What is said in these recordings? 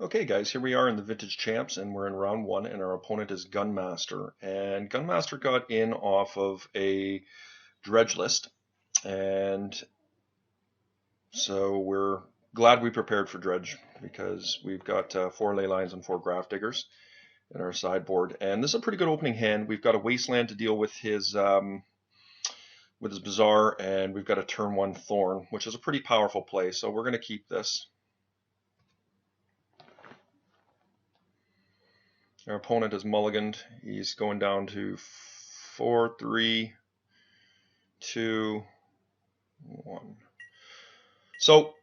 Okay guys, here we are in the Vintage Champs and we're in round one and our opponent is Gunmaster. And Gunmaster got in off of a dredge list, and so we're glad we prepared for dredge because we've got 4 ley lines and 4 graph diggers in our sideboard. And this is a pretty good opening hand. We've got a wasteland to deal with his Bazaar, and we've got a turn 1 Thorn, which is a pretty powerful play, so we're going to keep this. Our opponent is mulliganed. He's going down to 4, 3, 2, 1. So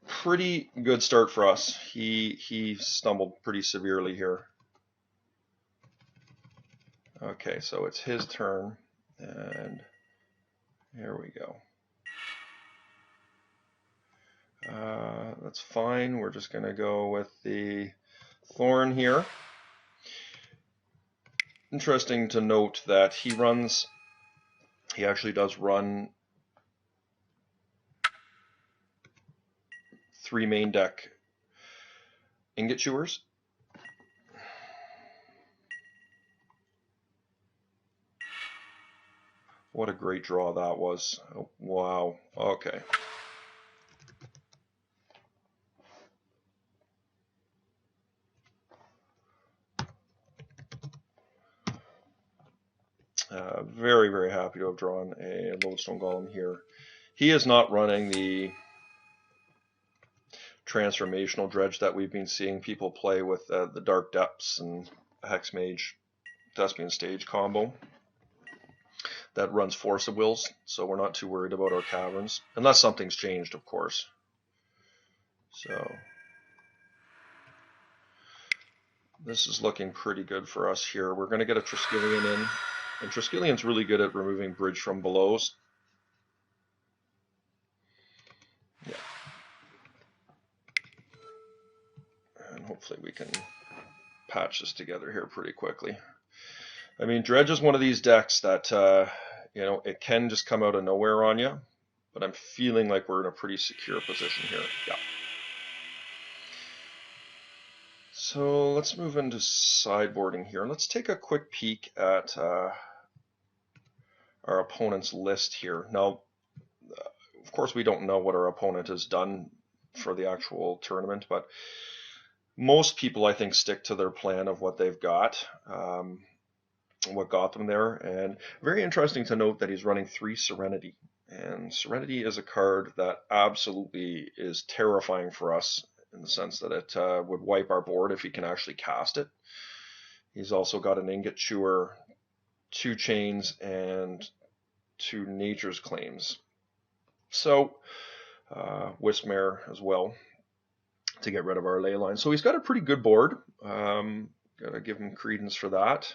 pretty good start for us. He stumbled pretty severely here. Okay, so it's his turn, and here we go. That's fine. We're just going to go with the Thorn here. Interesting to note that he actually does run 3 main deck ingot chewers. What a great draw that was. Oh, wow. Okay. Very, very happy to have drawn a Lodestone Golem here. He is not running the transformational dredge that we've been seeing people play with the Dark Depths and Hex Mage Thespian Stage combo that runs Force of Wills, so we're not too worried about our caverns, unless something's changed, of course. So this is looking pretty good for us here. We're going to get a Triskelion in, and Triskeliion's really good at removing bridge from belows. Yeah. And hopefully we can patch this together here pretty quickly. I mean, Dredge is one of these decks that, it can just come out of nowhere on you, but I'm feeling like we're in a pretty secure position here. Yeah. So let's move into sideboarding here. Let's take a quick peek at our opponent's list here. Now, of course, we don't know what our opponent has done for the actual tournament, but most people, I think, stick to their plan of what they've got, what got them there. And very interesting to note that he's running 3 Serenity. And Serenity is a card that absolutely is terrifying for us, in the sense that it would wipe our board if he can actually cast it. He's also got an Ingot Chewer, 2 Chains, and 2 Nature's Claims. So, Wismare as well, to get rid of our ley line. So he's got a pretty good board. Gotta give him credence for that.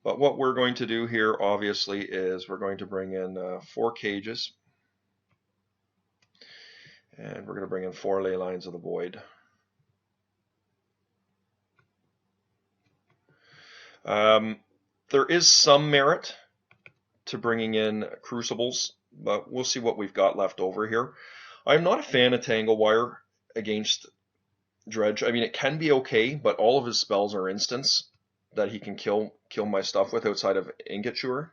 But what we're going to do here, obviously, is we're going to bring in 4 cages. And we're going to bring in 4 ley lines of the void. There is some merit to bringing in crucibles, but we'll see what we've got left over here. I'm not a fan of Tangle Wire against Dredge. I mean, it can be okay, but all of his spells are instants that he can kill my stuff with outside of Ingot Chewer.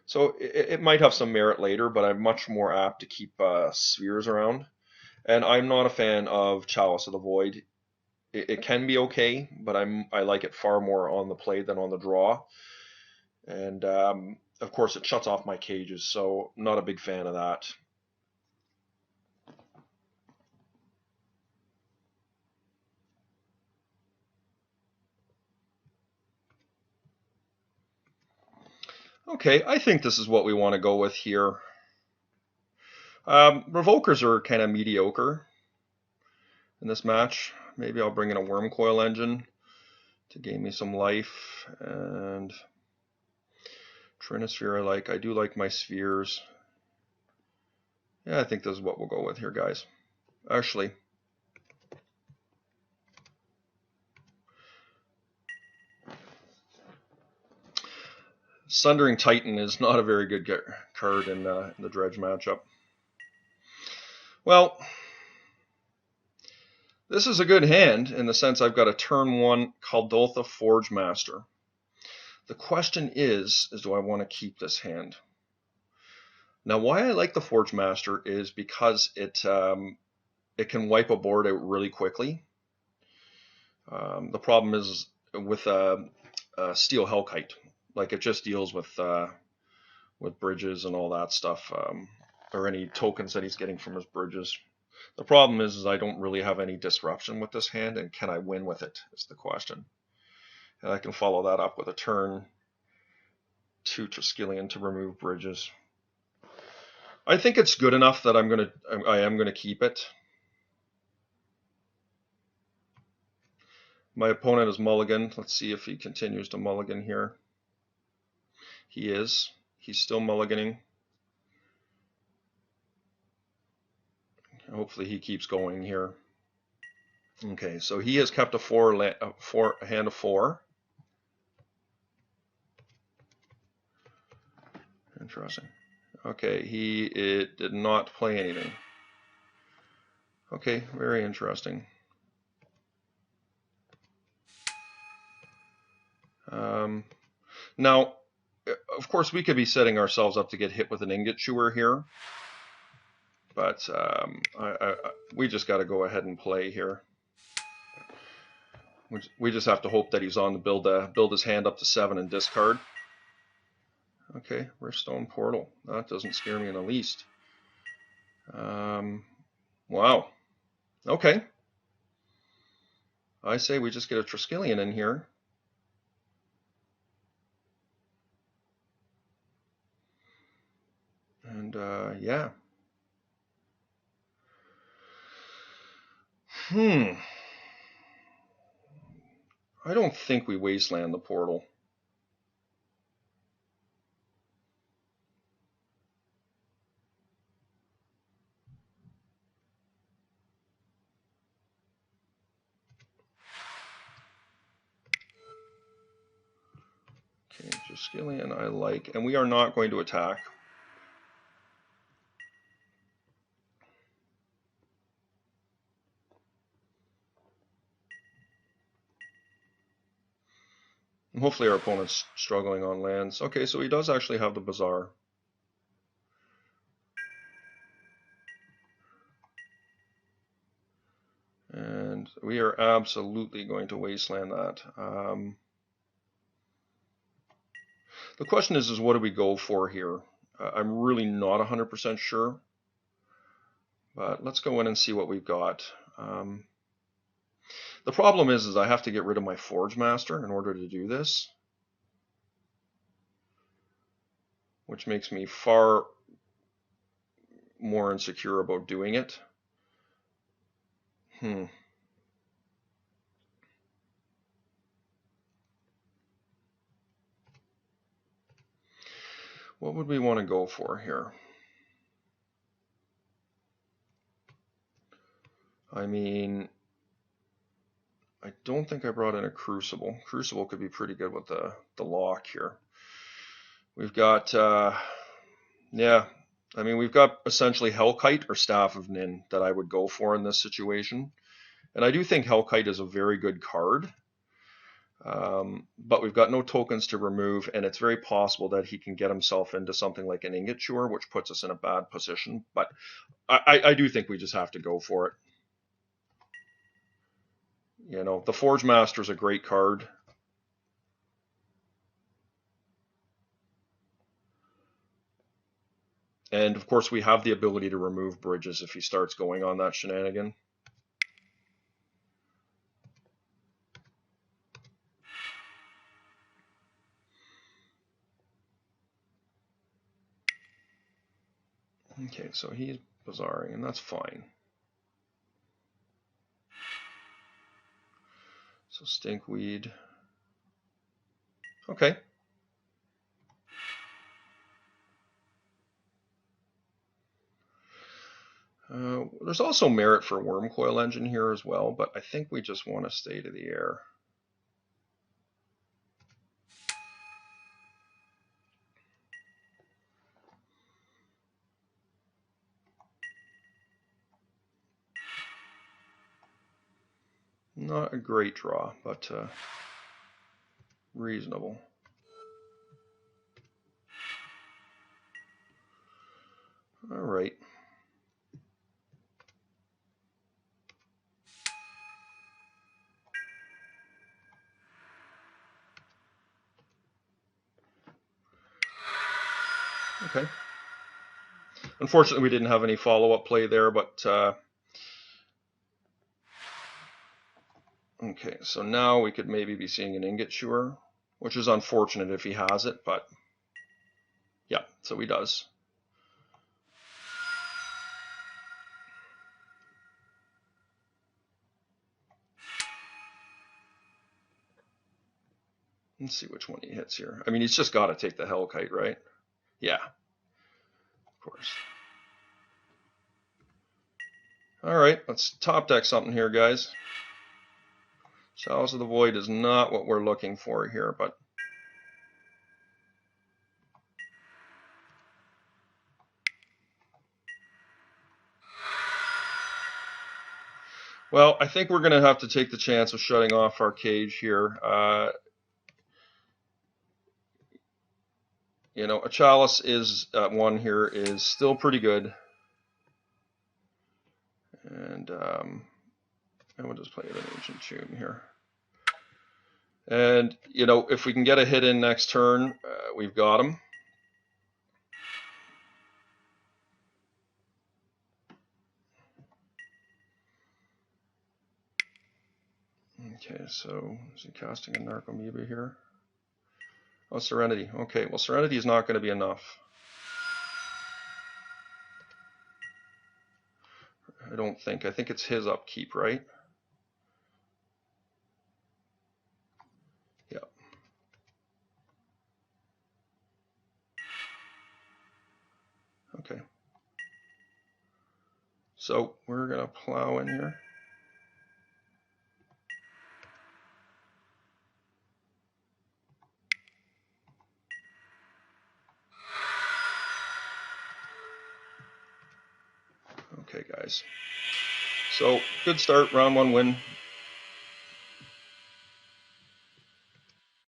So it might have some merit later, but I'm much more apt to keep spheres around. And I'm not a fan of Chalice of the Void. It can be okay, but I like it far more on the play than on the draw. And of course, it shuts off my cages, so not a big fan of that. Okay, I think this is what we want to go with here. Revokers are kind of mediocre in this match. Maybe I'll bring in a Wormcoil Engine to gain me some life. And Trinisphere I like. I do like my spheres. Yeah, I think this is what we'll go with here, guys. Actually, Sundering Titan is not a very good card in the Dredge matchup. Well, This is a good hand in the sense I've got a turn 1 Caldoltha Forge Master. The question is do I want to keep this hand? Now, why I like the Forge Master is because it can wipe a board out really quickly. The problem is with Steel Hellkite, like it just deals with bridges and all that stuff, or any tokens that he's getting from his bridges. The problem is I don't really have any disruption with this hand, and can I win with it is the question. And I can follow that up with a turn 2 Triskelion to remove bridges. I think it's good enough that I am gonna keep it. My opponent is mulligan. Let's see if he continues to mulligan here. He is. He's still mulliganing. Hopefully he keeps going here. Okay, so he has kept a hand of 4. Interesting. Okay, he did not play anything. Okay, very interesting. Now, of course, we could be setting ourselves up to get hit with an ingot chewer here, but we just got to go ahead and play here. We just have to hope that he's on to build his hand up to 7 and discard. Okay, Riftstone Portal. That doesn't scare me in the least. Wow. Okay. I say we just get a Triskelion in here. And yeah. I don't think we wasteland the portal. Okay, Triskelion I like, and we are not going to attack. And hopefully our opponent's struggling on lands. Okay, so he does actually have the Bazaar. And we are absolutely going to wasteland that. The question is what do we go for here? I'm really not 100% sure. But let's go in and see what we've got. The problem is I have to get rid of my Forge Master in order to do this, which makes me far more insecure about doing it. What would we want to go for here? I mean, I don't think I brought in a Crucible. Crucible could be pretty good with the lock here. We've got, yeah, I mean, we've got essentially Hellkite or Staff of Nin that I would go for in this situation. And I do think Hellkite is a very good card. But we've got no tokens to remove, and it's very possible that he can get himself into something like an Ingot Chewer, which puts us in a bad position. But I do think we just have to go for it. You know, the Forge Master is a great card. And of course, we have the ability to remove bridges if he starts going on that shenanigan. Okay, so he's Bazaring, and that's fine. So Stinkweed. Okay. There's also merit for Wormcoil Engine here as well, but I think we just want to stay to the air. Not a great draw, but reasonable. All right. Okay. Unfortunately, we didn't have any follow-up play there, but okay, so now we could maybe be seeing an ingot chewer, which is unfortunate if he has it, but yeah, so he does. Let's see which one he hits here. I mean, he's just got to take the Hellkite, right? Yeah, of course. All right, let's top deck something here, guys. Chalice of the Void is not what we're looking for here, but well, I think we're going to have to take the chance of shutting off our cage here. You know, a Chalice is one here is still pretty good. And we'll just play an Ancient Tomb here. And, you know, if we can get a hit in next turn, we've got him. Okay, so is he casting a Narcomoeba here? Oh, Serenity. Okay, well, Serenity is not going to be enough. I don't think. I think it's his upkeep, right? Yeah. Okay. So we're going to plow in here. Okay, guys. So good start, round one win.